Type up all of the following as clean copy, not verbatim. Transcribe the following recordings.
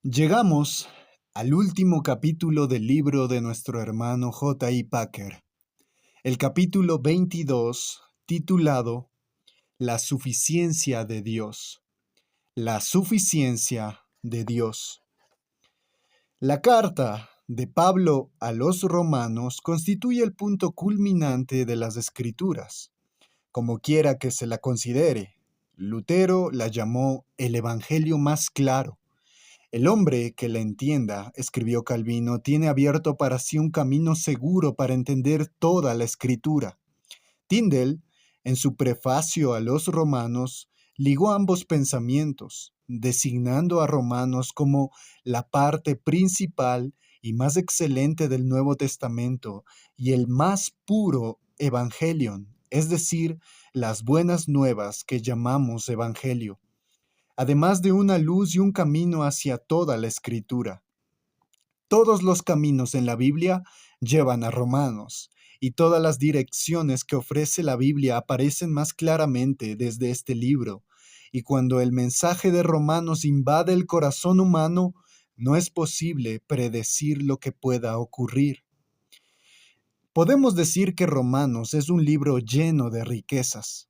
Llegamos al último capítulo del libro de nuestro hermano J. I. Packer, el capítulo 22, titulado La suficiencia de Dios. La suficiencia de Dios. La carta de Pablo a los romanos constituye el punto culminante de las Escrituras. Como quiera que se la considere, Lutero la llamó el Evangelio más claro. El hombre que la entienda, escribió Calvino, tiene abierto para sí un camino seguro para entender toda la Escritura. Tyndale, en su prefacio a los Romanos, ligó ambos pensamientos, designando a Romanos como la parte principal y más excelente del Nuevo Testamento y el más puro Evangelion, es decir, las buenas nuevas que llamamos Evangelio, además de una luz y un camino hacia toda la Escritura. Todos los caminos en la Biblia llevan a Romanos, y todas las direcciones que ofrece la Biblia aparecen más claramente desde este libro, y cuando el mensaje de Romanos invade el corazón humano, no es posible predecir lo que pueda ocurrir. Podemos decir que Romanos es un libro lleno de riquezas.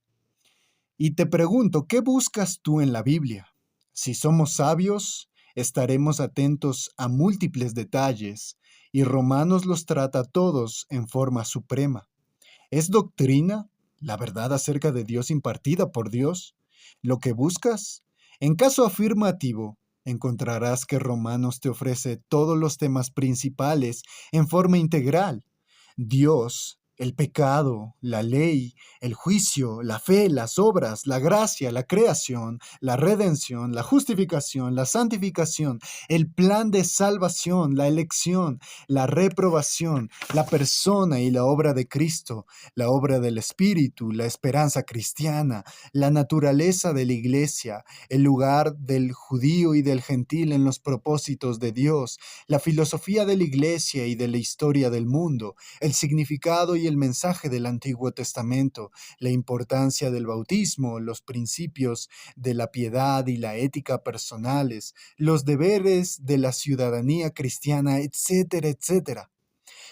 Y te pregunto, ¿qué buscas tú en la Biblia? Si somos sabios, estaremos atentos a múltiples detalles, y Romanos los trata todos en forma suprema. ¿Es doctrina, la verdad acerca de Dios impartida por Dios, lo que buscas? En caso afirmativo, encontrarás que Romanos te ofrece todos los temas principales en forma integral. Dios, el pecado, la ley, el juicio, la fe, las obras, la gracia, la creación, la redención, la justificación, la santificación, el plan de salvación, la elección, la reprobación, la persona y la obra de Cristo, la obra del Espíritu, la esperanza cristiana, la naturaleza de la iglesia, el lugar del judío y del gentil en los propósitos de Dios, la filosofía de la iglesia y de la historia del mundo, el significado y el mensaje del Antiguo Testamento, la importancia del bautismo, los principios de la piedad y la ética personales, los deberes de la ciudadanía cristiana, etcétera, etcétera.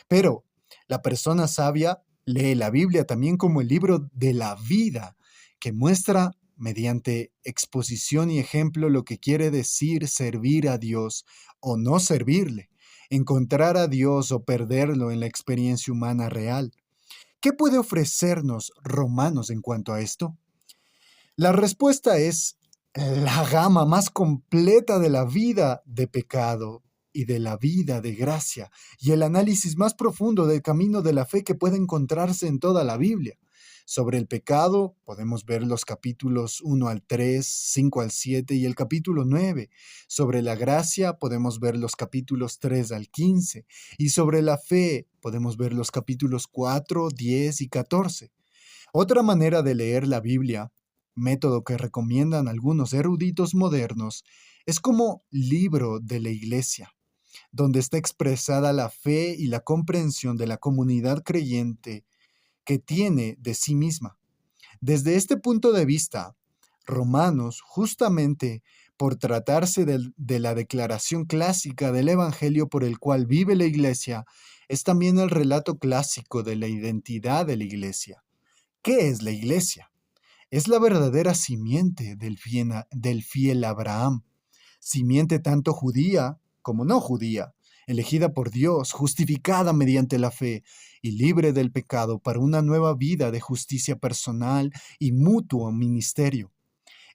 Pero la persona sabia lee la Biblia también como el libro de la vida, que muestra mediante exposición y ejemplo lo que quiere decir servir a Dios o no servirle, encontrar a Dios o perderlo en la experiencia humana real. ¿Qué puede ofrecernos Romanos en cuanto a esto? La respuesta es la gama más completa de la vida de pecado y de la vida de gracia, y el análisis más profundo del camino de la fe que puede encontrarse en toda la Biblia. Sobre el pecado podemos ver los capítulos 1 al 3, 5 al 7 y el capítulo 9. Sobre la gracia podemos ver los capítulos 3 al 15. Y sobre la fe podemos ver los capítulos 4, 10 y 14. Otra manera de leer la Biblia, método que recomiendan algunos eruditos modernos, es como libro de la iglesia, donde está expresada la fe y la comprensión de la comunidad creyente que tiene de sí misma. Desde este punto de vista, Romanos, justamente por tratarse de la declaración clásica del Evangelio por el cual vive la iglesia, es también el relato clásico de la identidad de la iglesia. ¿Qué es la iglesia? Es la verdadera simiente del fiel Abraham, simiente tanto judía como no judía, elegida por Dios, justificada mediante la fe y libre del pecado para una nueva vida de justicia personal y mutuo ministerio.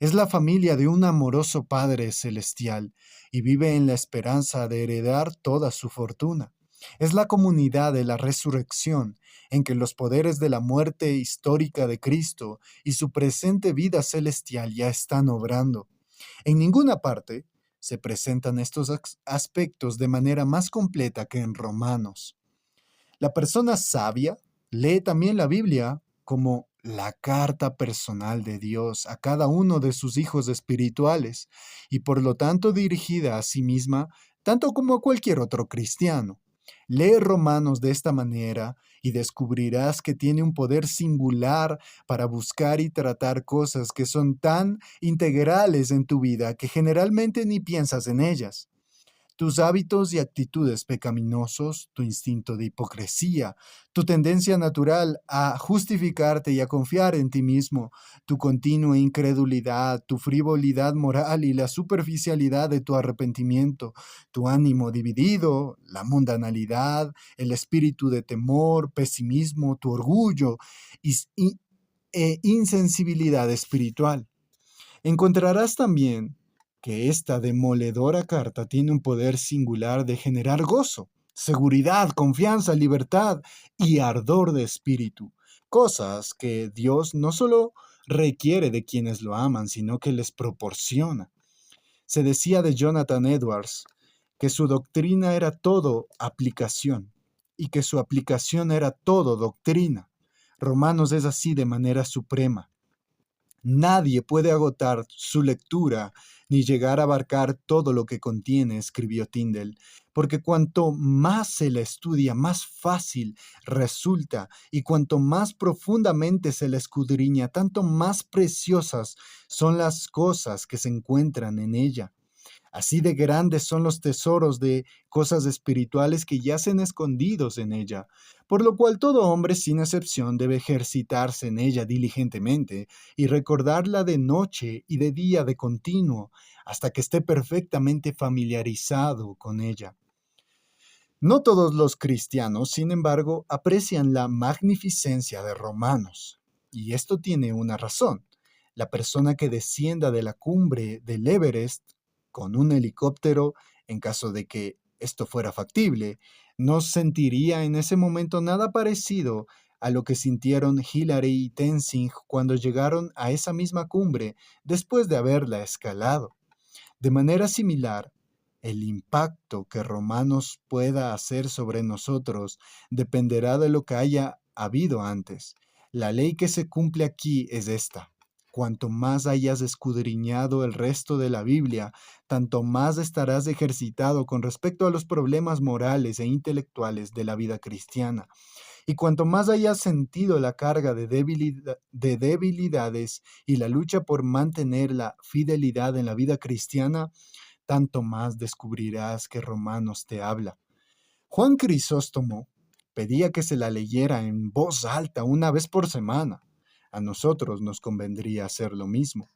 Es la familia de un amoroso Padre celestial y vive en la esperanza de heredar toda su fortuna. Es la comunidad de la resurrección, en que los poderes de la muerte histórica de Cristo y su presente vida celestial ya están obrando. En ninguna parte se presentan estos aspectos de manera más completa que en Romanos. La persona sabia lee también la Biblia como la carta personal de Dios a cada uno de sus hijos espirituales y por lo tanto dirigida a sí misma, tanto como a cualquier otro cristiano. Lee Romanos de esta manera y descubrirás que tiene un poder singular para buscar y tratar cosas que son tan integrales en tu vida que generalmente ni piensas en ellas. Tus hábitos y actitudes pecaminosos, tu instinto de hipocresía, tu tendencia natural a justificarte y a confiar en ti mismo, tu continua incredulidad, tu frivolidad moral y la superficialidad de tu arrepentimiento, tu ánimo dividido, la mundanalidad, el espíritu de temor, pesimismo, tu orgullo e insensibilidad espiritual. Encontrarás también que esta demoledora carta tiene un poder singular de generar gozo, seguridad, confianza, libertad y ardor de espíritu, cosas que Dios no solo requiere de quienes lo aman, sino que les proporciona. Se decía de Jonathan Edwards que su doctrina era todo aplicación y que su aplicación era todo doctrina. Romanos es así de manera suprema. Nadie puede agotar su lectura ni llegar a abarcar todo lo que contiene, escribió Tyndale, porque cuanto más se la estudia, más fácil resulta, y cuanto más profundamente se la escudriña, tanto más preciosas son las cosas que se encuentran en ella. Así de grandes son los tesoros de cosas espirituales que yacen escondidos en ella, por lo cual todo hombre sin excepción debe ejercitarse en ella diligentemente y recordarla de noche y de día de continuo, hasta que esté perfectamente familiarizado con ella. No todos los cristianos, sin embargo, aprecian la magnificencia de Romanos, y esto tiene una razón. La persona que descienda de la cumbre del Everest con un helicóptero, en caso de que esto fuera factible, no sentiría en ese momento nada parecido a lo que sintieron Hillary y Tenzing cuando llegaron a esa misma cumbre después de haberla escalado. De manera similar, el impacto que Romanos pueda hacer sobre nosotros dependerá de lo que haya habido antes. La ley que se cumple aquí es esta: cuanto más hayas escudriñado el resto de la Biblia, tanto más estarás ejercitado con respecto a los problemas morales e intelectuales de la vida cristiana. Y cuanto más hayas sentido la carga de debilidades y la lucha por mantener la fidelidad en la vida cristiana, tanto más descubrirás que Romanos te habla. Juan Crisóstomo pedía que se la leyera en voz alta una vez por semana. A nosotros nos convendría hacer lo mismo.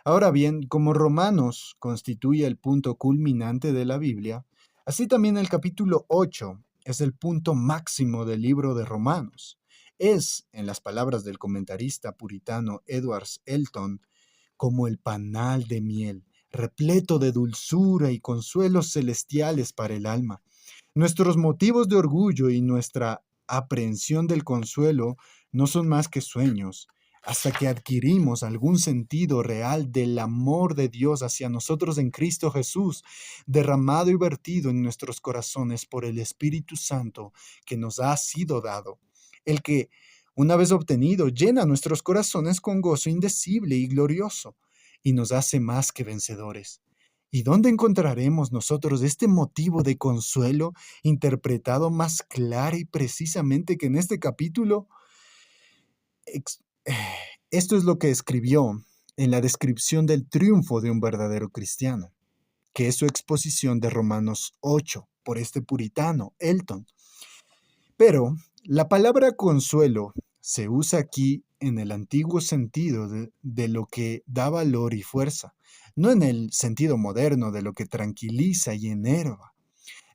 Ahora bien, como Romanos constituye el punto culminante de la Biblia, así también el capítulo 8 es el punto máximo del libro de Romanos. Es, en las palabras del comentarista puritano Edward Elton, como el panal de miel, repleto de dulzura y consuelos celestiales para el alma. Nuestros motivos de orgullo y nuestra aprehensión del consuelo no son más que sueños, hasta que adquirimos algún sentido real del amor de Dios hacia nosotros en Cristo Jesús, derramado y vertido en nuestros corazones por el Espíritu Santo que nos ha sido dado, el que, una vez obtenido, llena nuestros corazones con gozo indecible y glorioso, y nos hace más que vencedores. ¿Y dónde encontraremos nosotros este motivo de consuelo interpretado más clara y precisamente que en este capítulo? Esto es lo que escribió en la descripción del triunfo de un verdadero cristiano, que es su exposición de Romanos 8 por este puritano, Elton. Pero la palabra consuelo se usa aquí en el antiguo sentido de lo que da valor y fuerza, no en el sentido moderno de lo que tranquiliza y enerva.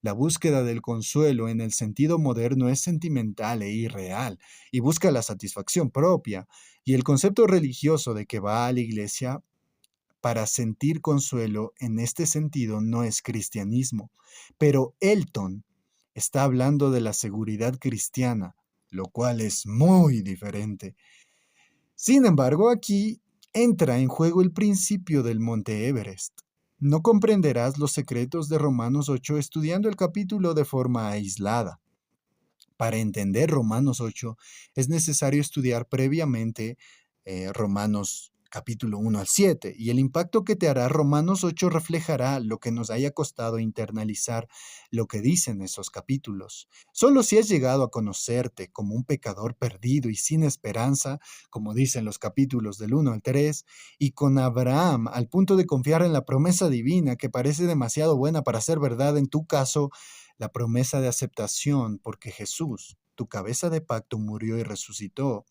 La búsqueda del consuelo en el sentido moderno es sentimental e irreal y busca la satisfacción propia, y el concepto religioso de que va a la iglesia para sentir consuelo en este sentido no es cristianismo. Pero Elton está hablando de la seguridad cristiana, lo cual es muy diferente. Sin embargo, aquí entra en juego el principio del Monte Everest. No comprenderás los secretos de Romanos 8 estudiando el capítulo de forma aislada. Para entender Romanos 8 es necesario estudiar previamente Romanos capítulo 1 al 7, y el impacto que te hará Romanos 8 reflejará lo que nos haya costado internalizar lo que dicen esos capítulos. Solo si has llegado a conocerte como un pecador perdido y sin esperanza, como dicen los capítulos del 1 al 3, y con Abraham al punto de confiar en la promesa divina que parece demasiado buena para ser verdad en tu caso, la promesa de aceptación porque Jesús, tu cabeza de pacto, murió y resucitó.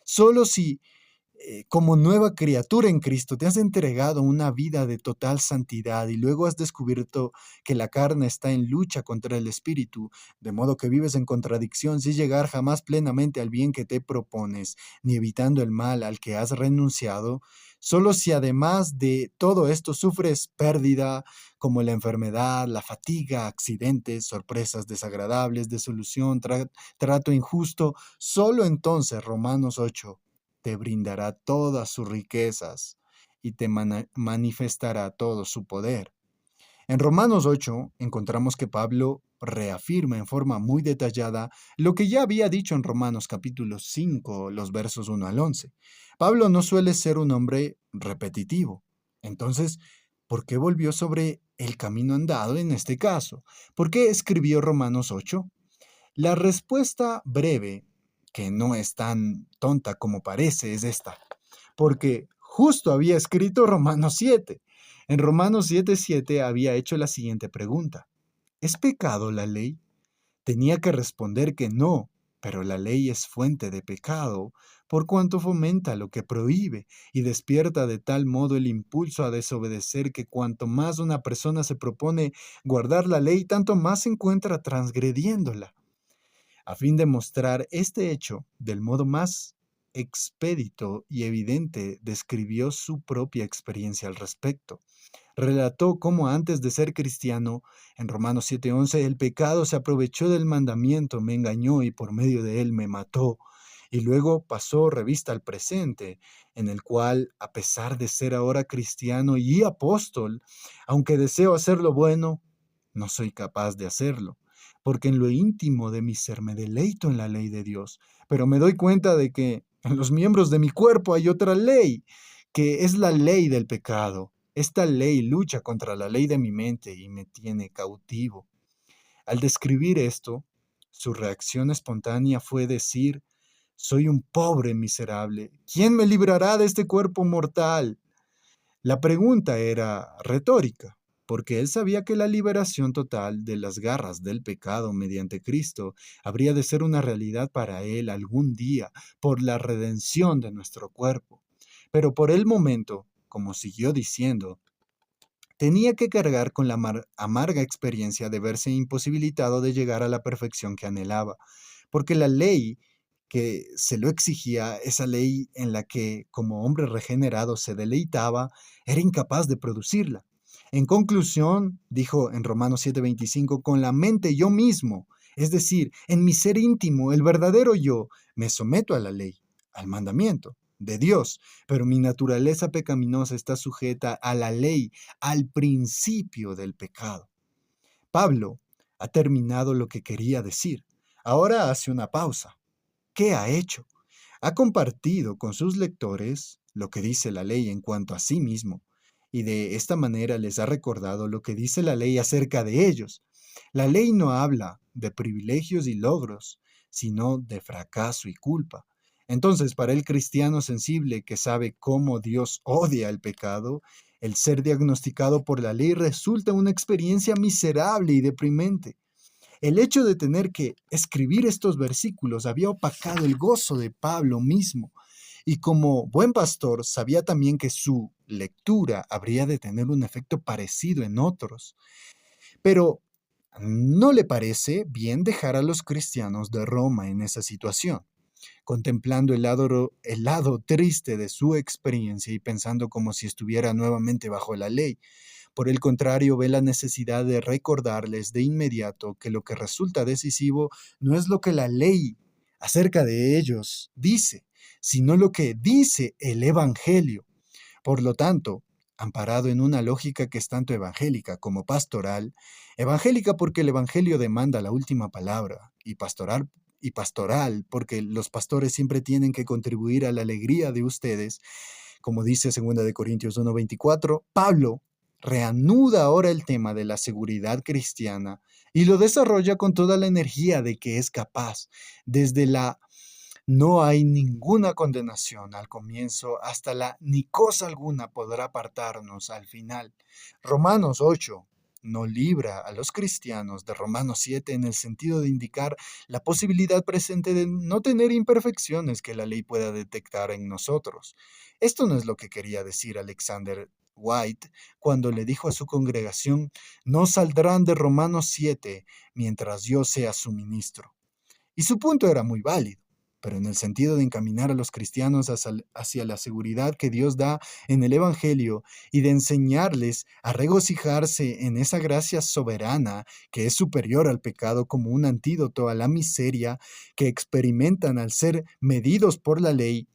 Solo si como nueva criatura en Cristo, te has entregado una vida de total santidad y luego has descubierto que la carne está en lucha contra el espíritu, de modo que vives en contradicción sin llegar jamás plenamente al bien que te propones, ni evitando el mal al que has renunciado. Solo si además de todo esto sufres pérdida como la enfermedad, la fatiga, accidentes, sorpresas desagradables, desolución, trato injusto, solo entonces Romanos 8 te brindará todas sus riquezas y te manifestará todo su poder. En Romanos 8 encontramos que Pablo reafirma en forma muy detallada lo que ya había dicho en Romanos capítulo 5, los versos 1 al 11. Pablo no suele ser un hombre repetitivo. Entonces, ¿por qué volvió sobre el camino andado en este caso? ¿Por qué escribió Romanos 8? La respuesta breve, que no es tan tonta como parece, es esta. Porque justo había escrito Romanos 7. En Romanos 7:7 había hecho la siguiente pregunta. ¿Es pecado la ley? Tenía que responder que no, pero la ley es fuente de pecado, por cuanto fomenta lo que prohíbe y despierta de tal modo el impulso a desobedecer que cuanto más una persona se propone guardar la ley, tanto más se encuentra transgrediéndola. A fin de mostrar este hecho del modo más expedito y evidente, describió su propia experiencia al respecto. Relató cómo antes de ser cristiano, en Romanos 7:11, el pecado se aprovechó del mandamiento, me engañó y por medio de él me mató. Y luego pasó revista al presente, en el cual, a pesar de ser ahora cristiano y apóstol, aunque deseo hacer lo bueno, no soy capaz de hacerlo, porque en lo íntimo de mi ser me deleito en la ley de Dios, pero me doy cuenta de que en los miembros de mi cuerpo hay otra ley, que es la ley del pecado. Esta ley lucha contra la ley de mi mente y me tiene cautivo. Al describir esto, su reacción espontánea fue decir, soy un pobre miserable. ¿Quién me librará de este cuerpo mortal? La pregunta era retórica, porque él sabía que la liberación total de las garras del pecado mediante Cristo habría de ser una realidad para él algún día por la redención de nuestro cuerpo. Pero por el momento, como siguió diciendo, tenía que cargar con la amarga experiencia de verse imposibilitado de llegar a la perfección que anhelaba, porque la ley que se lo exigía, esa ley en la que como hombre regenerado se deleitaba, era incapaz de producirla. En conclusión, dijo en Romanos 7:25, con la mente yo mismo, es decir, en mi ser íntimo, el verdadero yo, me someto a la ley, al mandamiento de Dios, pero mi naturaleza pecaminosa está sujeta a la ley, al principio del pecado. Pablo ha terminado lo que quería decir. Ahora hace una pausa. ¿Qué ha hecho? Ha compartido con sus lectores lo que dice la ley en cuanto a sí mismo, y de esta manera les ha recordado lo que dice la ley acerca de ellos. La ley no habla de privilegios y logros, sino de fracaso y culpa. Entonces, para el cristiano sensible que sabe cómo Dios odia el pecado, el ser diagnosticado por la ley resulta una experiencia miserable y deprimente. El hecho de tener que escribir estos versículos había opacado el gozo de Pablo mismo, y como buen pastor sabía también que su lectura habría de tener un efecto parecido en otros. Pero ¿no le parece bien dejar a los cristianos de Roma en esa situación, contemplando el lado triste de su experiencia y pensando como si estuviera nuevamente bajo la ley? Por el contrario, ve la necesidad de recordarles de inmediato que lo que resulta decisivo no es lo que la ley acerca de ellos dice, sino lo que dice el Evangelio. Por lo tanto, amparado en una lógica que es tanto evangélica como pastoral, evangélica porque el Evangelio demanda la última palabra, y pastoral porque los pastores siempre tienen que contribuir a la alegría de ustedes, Como dice 2 Corintios 1:24, Pablo reanuda ahora el tema de la seguridad cristiana y lo desarrolla con toda la energía de que es capaz, desde la no hay ninguna condenación al comienzo hasta la ni cosa alguna podrá apartarnos al final. Romanos 8 no libra a los cristianos de Romanos 7 en el sentido de indicar la posibilidad presente de no tener imperfecciones que la ley pueda detectar en nosotros. Esto no es lo que quería decir Alexander White cuando le dijo a su congregación: no saldrán de Romanos 7 mientras yo sea su ministro. Y su punto era muy válido, pero en el sentido de encaminar a los cristianos hacia la seguridad que Dios da en el Evangelio y de enseñarles a regocijarse en esa gracia soberana que es superior al pecado como un antídoto a la miseria que experimentan al ser medidos por la ley.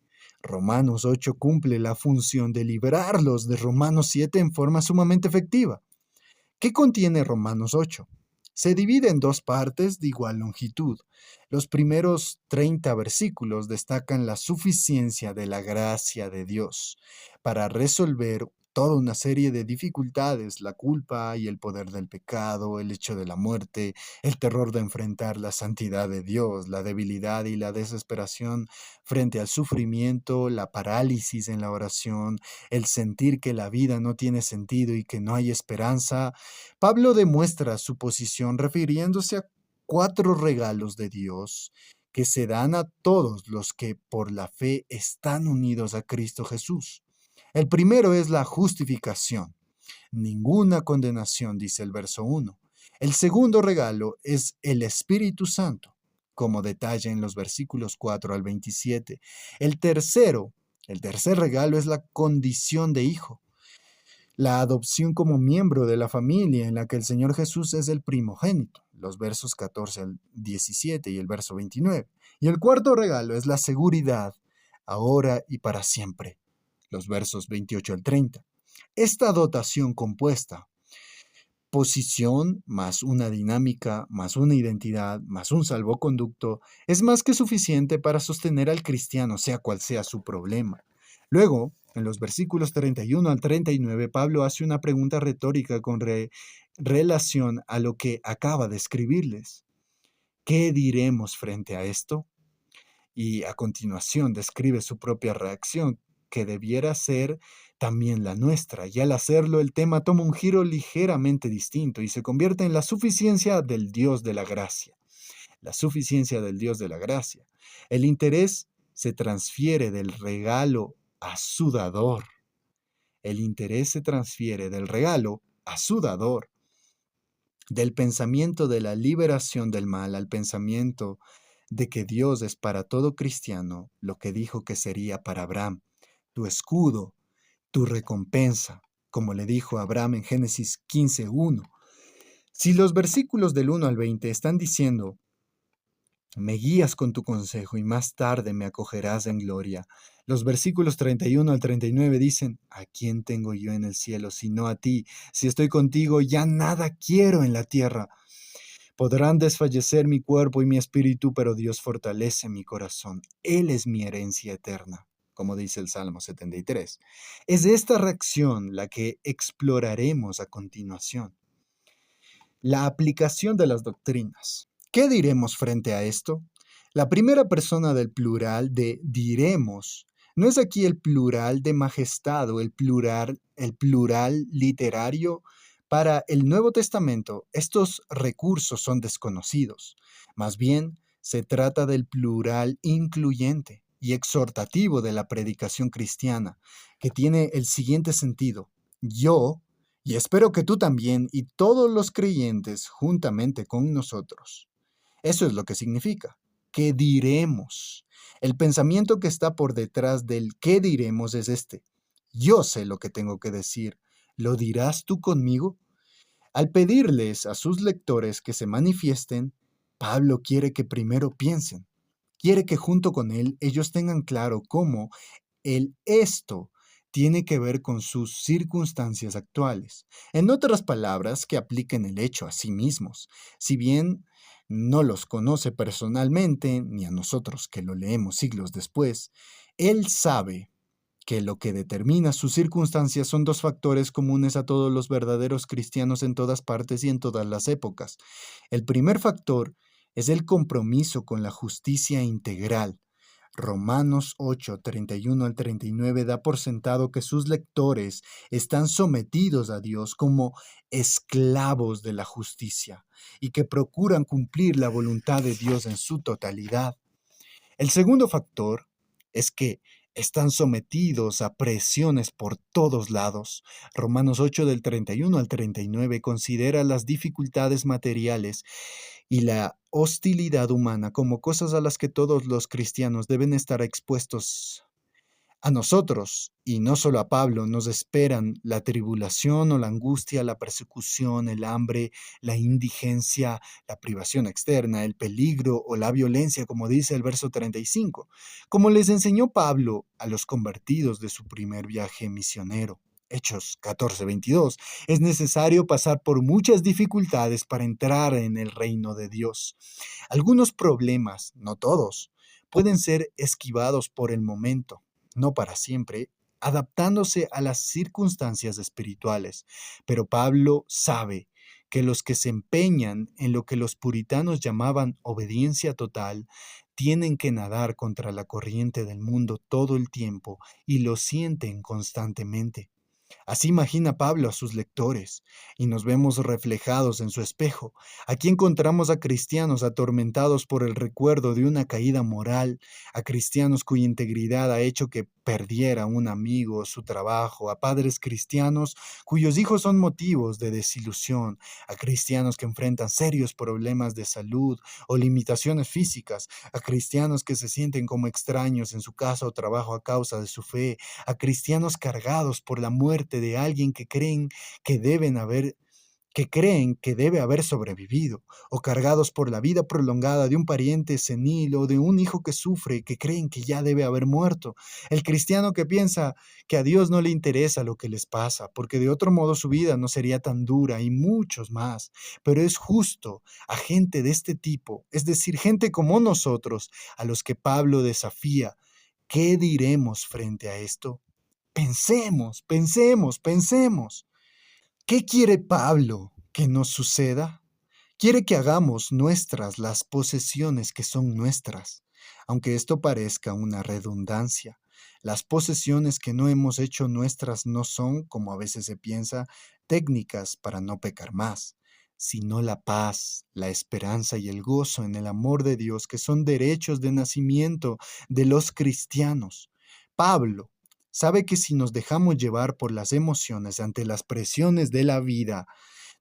Romanos 8 cumple la función de librarlos de Romanos 7 en forma sumamente efectiva. ¿Qué contiene Romanos 8? Se divide en dos partes de igual longitud. Los primeros 30 versículos destacan la suficiencia de la gracia de Dios para resolver toda una serie de dificultades: la culpa y el poder del pecado, el hecho de la muerte, el terror de enfrentar la santidad de Dios, la debilidad y la desesperación frente al sufrimiento, la parálisis en la oración, el sentir que la vida no tiene sentido y que no hay esperanza. Pablo demuestra su posición refiriéndose a 4 regalos de Dios que se dan a todos los que por la fe están unidos a Cristo Jesús. El primero es la justificación. Ninguna condenación, dice el verso 1. El segundo regalo es el Espíritu Santo, como detalla en los versículos 4 al 27. El tercer regalo es la condición de hijo, la adopción como miembro de la familia en la que el Señor Jesús es el primogénito, los versos 14 al 17 y el verso 29. Y el cuarto regalo es la seguridad, ahora y para siempre, los versos 28 al 30. Esta dotación compuesta, posición más una dinámica, más una identidad, más un salvoconducto, es más que suficiente para sostener al cristiano, sea cual sea su problema. Luego, en los versículos 31 al 39, Pablo hace una pregunta retórica con relación a lo que acaba de escribirles. ¿Qué diremos frente a esto? Y a continuación describe su propia reacción, que debiera ser también la nuestra, y al hacerlo el tema toma un giro ligeramente distinto y se convierte en la suficiencia del Dios de la gracia. La suficiencia del Dios de la gracia. El interés se transfiere del regalo a su dador. El interés se transfiere del regalo a su dador. Del pensamiento de la liberación del mal al pensamiento de que Dios es para todo cristiano lo que dijo que sería para Abraham, tu escudo, tu recompensa, como le dijo a Abraham en Génesis 15:1. Si los versículos del 1 al 20 están diciendo: me guías con tu consejo y más tarde me acogerás en gloria, los versículos 31 al 39 dicen: ¿a quién tengo yo en el cielo sino a ti? Si estoy contigo, ya nada quiero en la tierra. Podrán desfallecer mi cuerpo y mi espíritu, pero Dios fortalece mi corazón. Él es mi herencia eterna, como dice el Salmo 73. Es esta reacción la que exploraremos a continuación. La aplicación de las doctrinas. ¿Qué diremos frente a esto? La primera persona del plural de diremos no es aquí el plural de majestad o el plural literario. Para el Nuevo Testamento, estos recursos son desconocidos. Más bien, se trata del plural incluyente y exhortativo de la predicación cristiana, que tiene el siguiente sentido: yo, y espero que tú también y todos los creyentes juntamente con nosotros. Eso es lo que significa. ¿Qué diremos? El pensamiento que está por detrás del qué diremos es este: yo sé lo que tengo que decir. ¿Lo dirás tú conmigo? Al pedirles a sus lectores que se manifiesten, Pablo quiere que primero piensen. Quiere que junto con él ellos tengan claro cómo el esto tiene que ver con sus circunstancias actuales. En otras palabras, que apliquen el hecho a sí mismos. Si bien no los conoce personalmente, ni a nosotros que lo leemos siglos después, él sabe que lo que determina sus circunstancias son dos factores comunes a todos los verdaderos cristianos en todas partes y en todas las épocas. El primer factor es el compromiso con la justicia integral. Romanos 8, 31 al 39 da por sentado que sus lectores están sometidos a Dios como esclavos de la justicia y que procuran cumplir la voluntad de Dios en su totalidad. El segundo factor es que están sometidos a presiones por todos lados. Romanos 8 del 31 al 39 considera las dificultades materiales y la hostilidad humana como cosas a las que todos los cristianos deben estar expuestos. A nosotros, y no solo a Pablo, nos esperan la tribulación o la angustia, la persecución, el hambre, la indigencia, la privación externa, el peligro o la violencia, como dice el verso 35, como les enseñó Pablo a los convertidos de su primer viaje misionero. Hechos 14:22. Es necesario pasar por muchas dificultades para entrar en el reino de Dios. Algunos problemas, no todos, pueden ser esquivados por el momento, no para siempre, adaptándose a las circunstancias espirituales. Pero Pablo sabe que los que se empeñan en lo que los puritanos llamaban obediencia total, tienen que nadar contra la corriente del mundo todo el tiempo y lo sienten constantemente. Así imagina Pablo a sus lectores, y nos vemos reflejados en su espejo. Aquí encontramos a cristianos atormentados por el recuerdo de una caída moral, a cristianos cuya integridad ha hecho que perdiera un amigo, su trabajo, a padres cristianos cuyos hijos son motivos de desilusión, a cristianos que enfrentan serios problemas de salud o limitaciones físicas, a cristianos que se sienten como extraños en su casa o trabajo a causa de su fe, a cristianos cargados por la muerte de alguien que creen que debe haber sobrevivido, o cargados por la vida prolongada de un pariente senil o de un hijo que sufre, que creen que ya debe haber muerto. El cristiano que piensa que a Dios no le interesa lo que les pasa, porque de otro modo su vida no sería tan dura, y muchos más. Pero es justo a gente de este tipo, es decir, gente como nosotros, a los que Pablo desafía. ¿Qué diremos frente a esto? Pensemos, pensemos, pensemos. ¿Qué quiere Pablo que nos suceda? Quiere que hagamos nuestras las posesiones que son nuestras, aunque esto parezca una redundancia. Las posesiones que no hemos hecho nuestras no son, como a veces se piensa, técnicas para no pecar más, sino la paz, la esperanza y el gozo en el amor de Dios, que son derechos de nacimiento de los cristianos. Pablo sabe que si nos dejamos llevar por las emociones ante las presiones de la vida,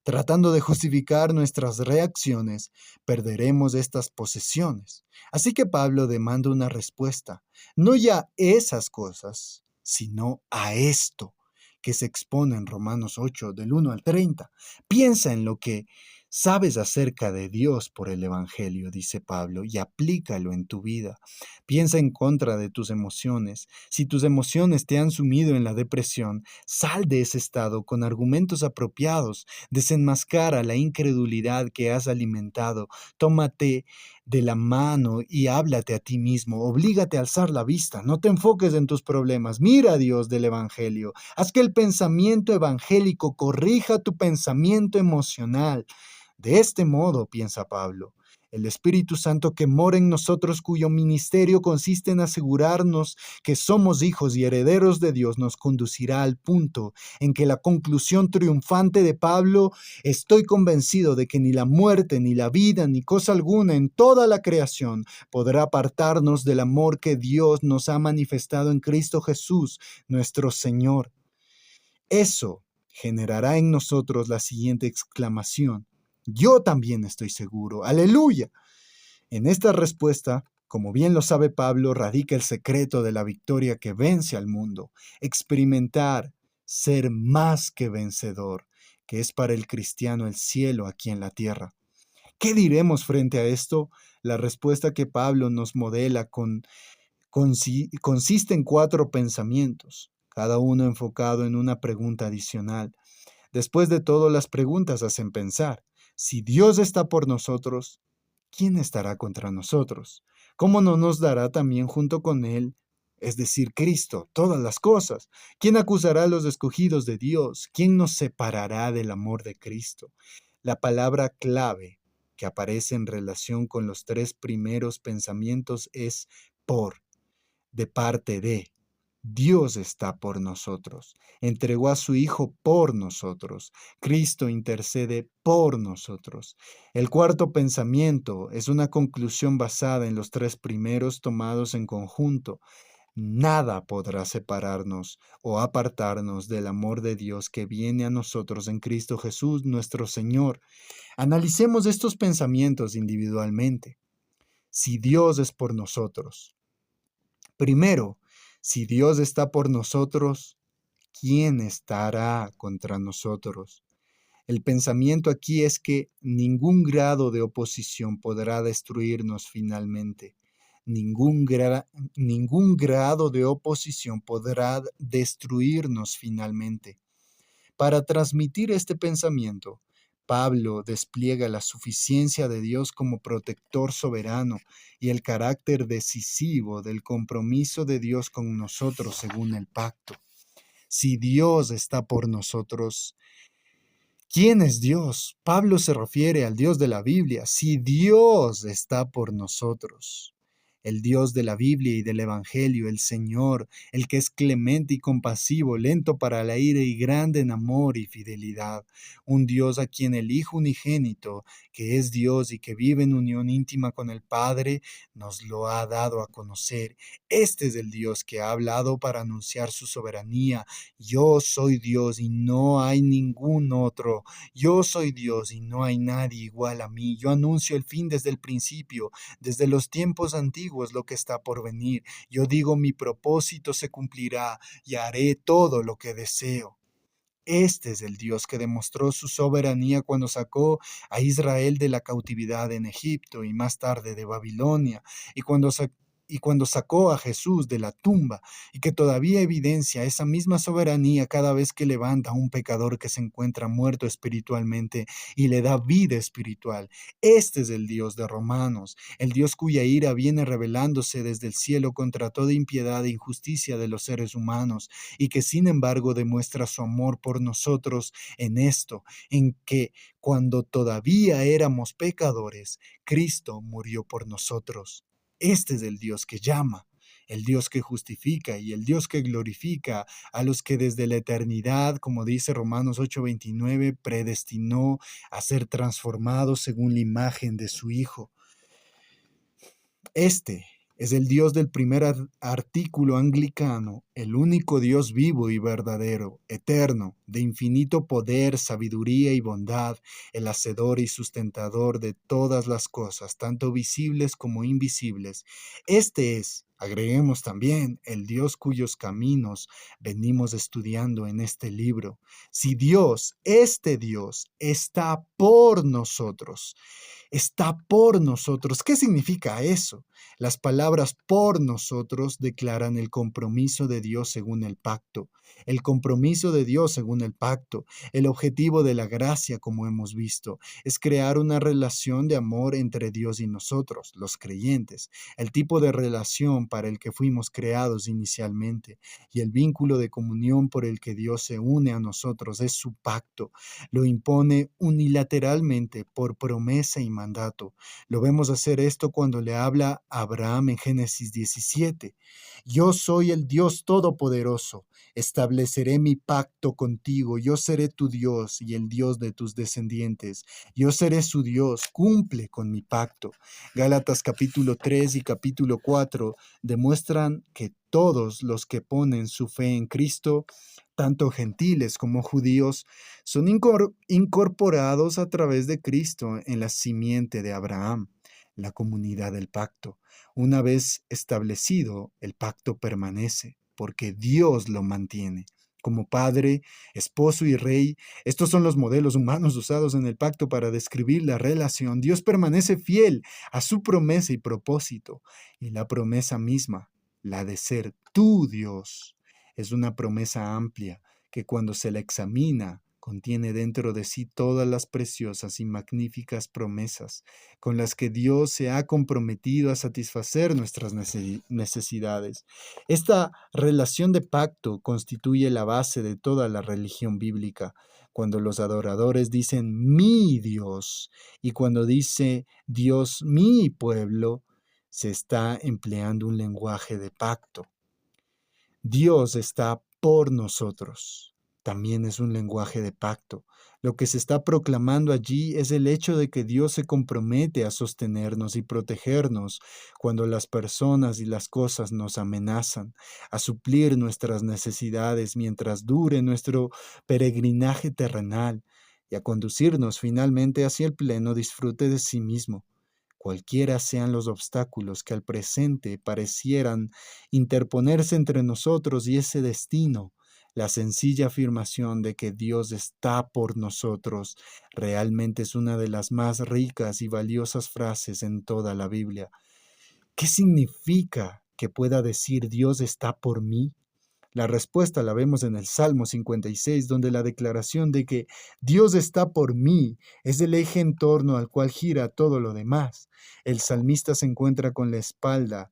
tratando de justificar nuestras reacciones, perderemos estas posesiones. Así que Pablo demanda una respuesta, no ya a esas cosas, sino a esto que se expone en Romanos 8, del 1 al 30. Piensa en lo que sabes acerca de Dios por el Evangelio, dice Pablo, y aplícalo en tu vida. Piensa en contra de tus emociones. Si tus emociones te han sumido en la depresión, sal de ese estado con argumentos apropiados. Desenmascara la incredulidad que has alimentado. Tómate de la mano y háblate a ti mismo. Oblígate a alzar la vista. No te enfoques en tus problemas. Mira a Dios del Evangelio. Haz que el pensamiento evangélico corrija tu pensamiento emocional. De este modo, piensa Pablo, el Espíritu Santo que mora en nosotros, cuyo ministerio consiste en asegurarnos que somos hijos y herederos de Dios, nos conducirá al punto en que la conclusión triunfante de Pablo: estoy convencido de que ni la muerte, ni la vida, ni cosa alguna en toda la creación podrá apartarnos del amor que Dios nos ha manifestado en Cristo Jesús, nuestro Señor. Eso generará en nosotros la siguiente exclamación: yo también estoy seguro. ¡Aleluya! En esta respuesta, como bien lo sabe Pablo, radica el secreto de la victoria que vence al mundo. Experimentar, ser más que vencedor, que es para el cristiano el cielo aquí en la tierra. ¿Qué diremos frente a esto? La respuesta que Pablo nos modela consiste en 4 pensamientos, cada uno enfocado en una pregunta adicional. Después de todo, las preguntas hacen pensar. Si Dios está por nosotros, ¿quién estará contra nosotros? ¿Cómo no nos dará también junto con Él es decir, Cristo, todas las cosas. ¿Quién acusará a los escogidos de Dios? ¿Quién nos separará del amor de Cristo? La palabra clave que aparece en relación con los tres primeros pensamientos es por, de parte de. Dios está por nosotros, entregó a su Hijo por nosotros, Cristo intercede por nosotros. El cuarto pensamiento es una conclusión basada en los tres primeros tomados en conjunto. Nada podrá separarnos o apartarnos del amor de Dios que viene a nosotros en Cristo Jesús nuestro Señor. Analicemos estos pensamientos individualmente. Si Dios es por nosotros. Primero, si Dios está por nosotros, ¿quién estará contra nosotros? El pensamiento aquí es que ningún grado de oposición podrá destruirnos finalmente. Ningún grado de oposición podrá destruirnos finalmente. Para transmitir este pensamiento, Pablo despliega la suficiencia de Dios como protector soberano y el carácter decisivo del compromiso de Dios con nosotros según el pacto. Si Dios está por nosotros, ¿quién es Dios? Pablo se refiere al Dios de la Biblia. Si Dios está por nosotros, el Dios de la Biblia y del Evangelio, el Señor, el que es clemente y compasivo, lento para la ira y grande en amor y fidelidad, un Dios a quien el Hijo unigénito, que es Dios y que vive en unión íntima con el Padre, nos lo ha dado a conocer. Este es el Dios que ha hablado para anunciar su soberanía. Yo soy Dios y no hay ningún otro. Yo soy Dios y no hay nadie igual a mí. Yo anuncio el fin desde el principio, desde los tiempos antiguos lo que está por venir. Yo digo, mi propósito se cumplirá y haré todo lo que deseo. Este es el Dios que demostró su soberanía cuando sacó a Israel de la cautividad en Egipto y más tarde de Babilonia, y cuando sacó a Jesús de la tumba, y que todavía evidencia esa misma soberanía cada vez que levanta a un pecador que se encuentra muerto espiritualmente y le da vida espiritual. Este es el Dios de Romanos, el Dios cuya ira viene revelándose desde el cielo contra toda impiedad e injusticia de los seres humanos, y que sin embargo demuestra su amor por nosotros en esto, en que cuando todavía éramos pecadores, Cristo murió por nosotros. Este es el Dios que llama, el Dios que justifica y el Dios que glorifica a los que desde la eternidad, como dice Romanos 8:29, predestinó a ser transformados según la imagen de su Hijo. Este es el Dios del primer artículo anglicano, el único Dios vivo y verdadero, eterno, de infinito poder, sabiduría y bondad, el hacedor y sustentador de todas las cosas, tanto visibles como invisibles. Este es, agreguemos también, el Dios cuyos caminos venimos estudiando en este libro. Si Dios, este Dios, está por nosotros, está por nosotros. ¿Qué significa eso? Las palabras por nosotros declaran el compromiso de Dios según el pacto. El compromiso de Dios según el pacto, el objetivo de la gracia, como hemos visto, es crear una relación de amor entre Dios y nosotros, los creyentes, el tipo de relación para el que fuimos creados inicialmente, y el vínculo de comunión por el que Dios se une a nosotros es su pacto. Lo impone unilateralmente por promesa y mandato. Lo vemos hacer esto cuando le habla a Abraham en Génesis 17. Yo soy el Dios Todopoderoso. Estableceré mi pacto contigo. Yo seré tu Dios y el Dios de tus descendientes. Yo seré su Dios. Cumple con mi pacto. Gálatas capítulo 3 y capítulo 4 demuestran que todos los que ponen su fe en Cristo, tanto gentiles como judíos, son incorporados a través de Cristo en la simiente de Abraham, la comunidad del pacto. Una vez establecido, el pacto permanece, porque Dios lo mantiene. Como padre, esposo y rey, estos son los modelos humanos usados en el pacto para describir la relación. Dios permanece fiel a su promesa y propósito, y la promesa misma, la de ser tu Dios, es una promesa amplia que cuando se la examina contiene dentro de sí todas las preciosas y magníficas promesas con las que Dios se ha comprometido a satisfacer nuestras necesidades. Esta relación de pacto constituye la base de toda la religión bíblica. Cuando los adoradores dicen mi Dios y cuando dice Dios mi pueblo, se está empleando un lenguaje de pacto. Dios está por nosotros. También es un lenguaje de pacto. Lo que se está proclamando allí es el hecho de que Dios se compromete a sostenernos y protegernos cuando las personas y las cosas nos amenazan, a suplir nuestras necesidades mientras dure nuestro peregrinaje terrenal y a conducirnos finalmente hacia el pleno disfrute de sí mismo. Cualquiera sean los obstáculos que al presente parecieran interponerse entre nosotros y ese destino, la sencilla afirmación de que Dios está por nosotros realmente es una de las más ricas y valiosas frases en toda la Biblia. ¿Qué significa que pueda decir Dios está por mí? La respuesta la vemos en el Salmo 56, donde la declaración de que Dios está por mí es el eje en torno al cual gira todo lo demás. El salmista se encuentra con la espalda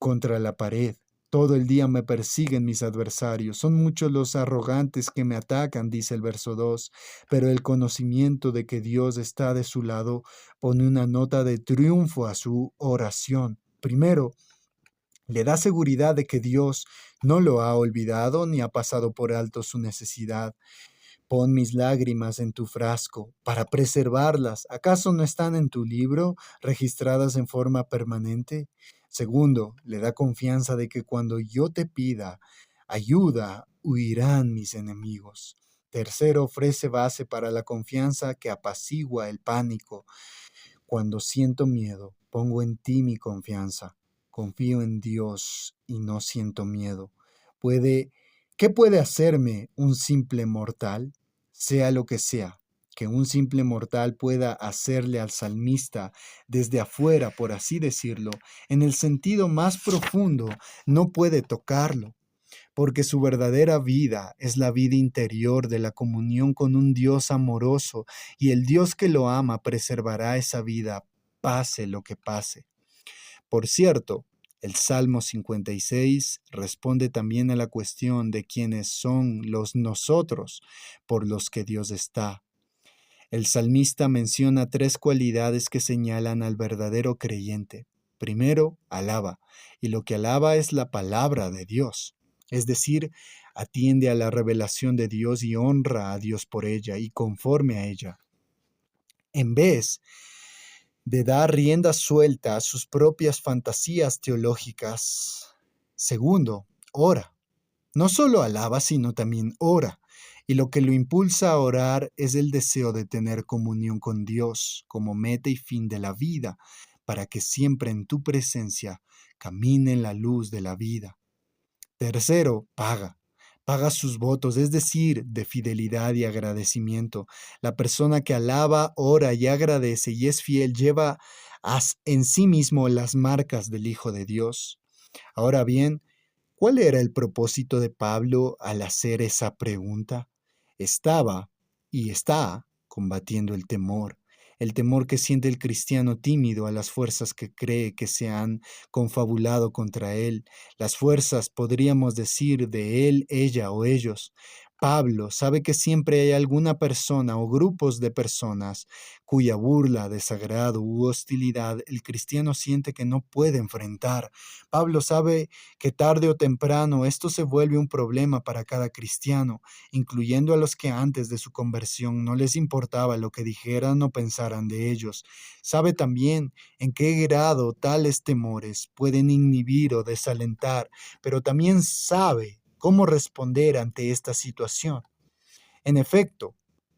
contra la pared. Todo el día me persiguen mis adversarios. Son muchos los arrogantes que me atacan, dice el verso 2, pero el conocimiento de que Dios está de su lado pone una nota de triunfo a su oración. Primero, le da seguridad de que Dios no lo ha olvidado ni ha pasado por alto su necesidad. Pon mis lágrimas en tu frasco para preservarlas. ¿Acaso no están en tu libro, registradas en forma permanente? Segundo, le da confianza de que cuando yo te pida ayuda, huirán mis enemigos. Tercero, ofrece base para la confianza que apacigua el pánico. Cuando siento miedo, pongo en ti mi confianza. Confío en Dios y no siento miedo. ¿Qué puede hacerme un simple mortal? Sea lo que sea, que un simple mortal pueda hacerle al salmista desde afuera, por así decirlo, en el sentido más profundo, no puede tocarlo, porque su verdadera vida es la vida interior de la comunión con un Dios amoroso, y el Dios que lo ama preservará esa vida, pase lo que pase. Por cierto, el Salmo 56 responde también a la cuestión de quiénes son los nosotros por los que Dios está. El salmista menciona tres cualidades que señalan al verdadero creyente. Primero, alaba, y lo que alaba es la palabra de Dios, es decir, atiende a la revelación de Dios y honra a Dios por ella y conforme a ella. En vez de dar rienda suelta a sus propias fantasías teológicas. Segundo, ora. No solo alaba, sino también ora. Y lo que lo impulsa a orar es el deseo de tener comunión con Dios como meta y fin de la vida, para que siempre en tu presencia camine en la luz de la vida. Tercero, paga. Paga sus votos, es decir, de fidelidad y agradecimiento. La persona que alaba, ora y agradece y es fiel lleva en sí mismo las marcas del Hijo de Dios. Ahora bien, ¿cuál era el propósito de Pablo al hacer esa pregunta? Estaba y está combatiendo el temor que siente el cristiano tímido a las fuerzas que cree que se han confabulado contra él, las fuerzas, podríamos decir, de él, ella o ellos. Pablo sabe que siempre hay alguna persona o grupos de personas cuya burla, desagrado u hostilidad el cristiano siente que no puede enfrentar. Pablo sabe que tarde o temprano esto se vuelve un problema para cada cristiano, incluyendo a los que antes de su conversión no les importaba lo que dijeran o pensaran de ellos. Sabe también en qué grado tales temores pueden inhibir o desalentar, pero también sabe cómo responder ante esta situación. En efecto,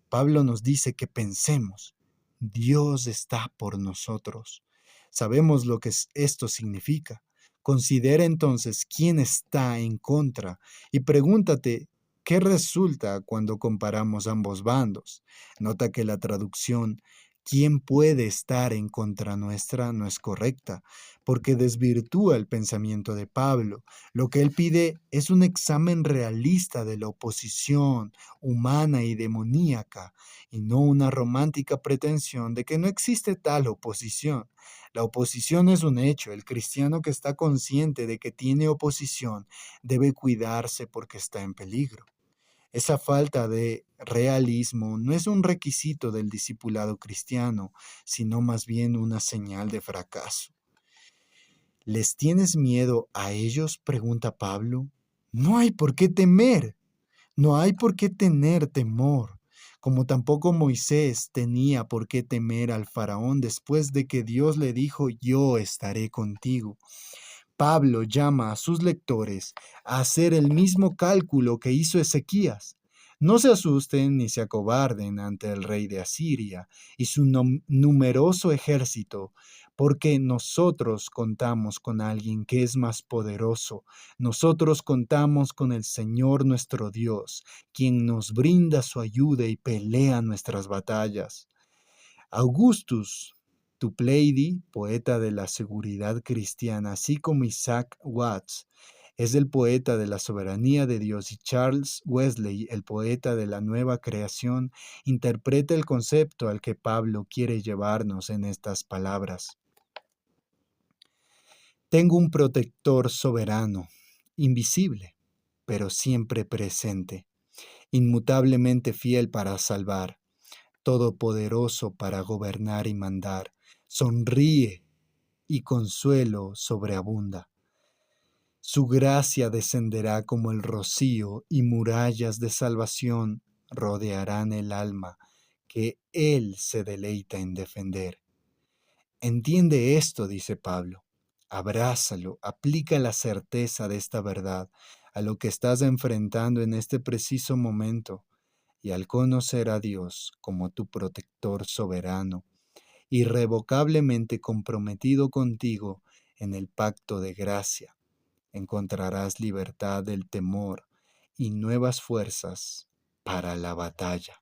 Pablo nos dice que pensemos, Dios está por nosotros. Sabemos lo que esto significa. Considera entonces quién está en contra y pregúntate qué resulta cuando comparamos ambos bandos. Nota que la traducción ¿Quién puede estar en contra nuestra? No es correcta, porque desvirtúa el pensamiento de Pablo. Lo que él pide es un examen realista de la oposición humana y demoníaca, y no una romántica pretensión de que no existe tal oposición. La oposición es un hecho. El cristiano que está consciente de que tiene oposición debe cuidarse porque está en peligro. Esa falta de realismo no es un requisito del discipulado cristiano, sino más bien una señal de fracaso. ¿Les tienes miedo a ellos?, pregunta Pablo. No hay por qué temer, no hay por qué tener temor, como tampoco Moisés tenía por qué temer al faraón después de que Dios le dijo: yo estaré contigo. Pablo llama a sus lectores a hacer el mismo cálculo que hizo Ezequías. No se asusten ni se acobarden ante el rey de Asiria y su numeroso ejército, porque nosotros contamos con alguien que es más poderoso. Nosotros contamos con el Señor nuestro Dios, quien nos brinda su ayuda y pelea nuestras batallas. Augustus Toplady, poeta de la seguridad cristiana, así como Isaac Watts, es el poeta de la soberanía de Dios, y Charles Wesley, el poeta de la nueva creación, interpreta el concepto al que Pablo quiere llevarnos en estas palabras. Tengo un protector soberano, invisible, pero siempre presente, inmutablemente fiel para salvar, todopoderoso para gobernar y mandar. Sonríe y consuelo sobreabunda. Su gracia descenderá como el rocío y murallas de salvación rodearán el alma que Él se deleita en defender. Entiende esto, dice Pablo. Abrázalo, aplica la certeza de esta verdad a lo que estás enfrentando en este preciso momento, y al conocer a Dios como tu protector soberano, irrevocablemente comprometido contigo en el pacto de gracia, encontrarás libertad del temor y nuevas fuerzas para la batalla.